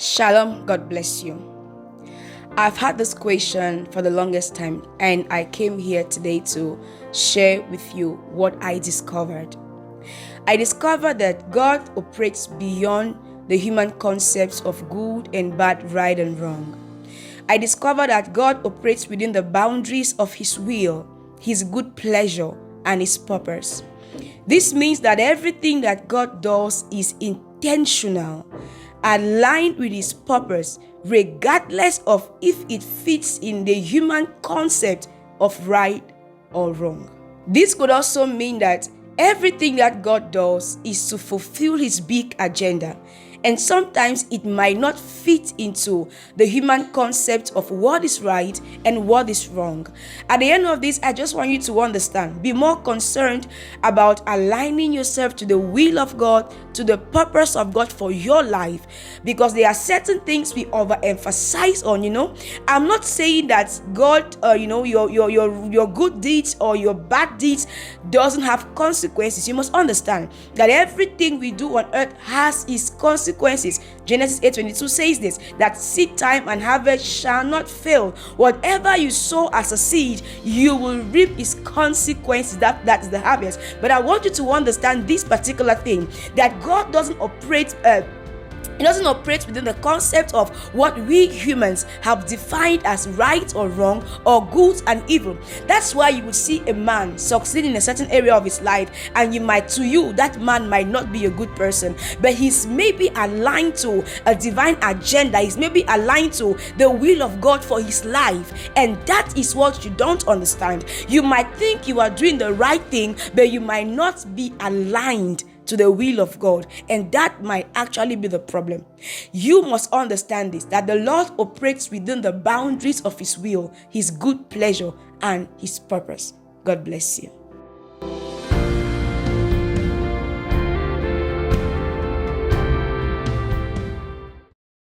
Shalom, God bless you. I've had this question for the longest time, and I came here today to share with you what I discovered. I discovered that God operates beyond the human concepts of good and bad, right and wrong. I discovered that God operates within the boundaries of His will, His good pleasure, and His purpose. This means that everything that God does is intentional, aligned with His purpose, regardless of if it fits in the human concept of right or wrong. This could also mean that everything that God does is to fulfill His big agenda, and sometimes it might not fit into the human concept of what is right and what is wrong. At the end of this, I just want you to understand, be more concerned about aligning yourself to the will of God, to the purpose of God for your life, because there are certain things we overemphasize on. I'm not saying that God, your good deeds or your bad deeds doesn't have consequences. You must understand that everything we do on earth has its consequences. Genesis 8:22 says this, that seed time and harvest shall not fail. Whatever you sow as a seed, you will reap its consequences. That's the harvest. But I want you to understand this particular thing, that God doesn't operate It doesn't operate within the concept of what we humans have defined as right or wrong, or good and evil. That's why you will see a man succeed in a certain area of his life, and to you, that man might not be a good person, but he's maybe aligned to a divine agenda. He's maybe aligned to the will of God for his life, and that is what you don't understand. You might think you are doing the right thing, but you might not be aligned to the will of God, and that might actually be the problem. You must understand this, that the Lord operates within the boundaries of His will, His good pleasure, and His purpose. God bless you.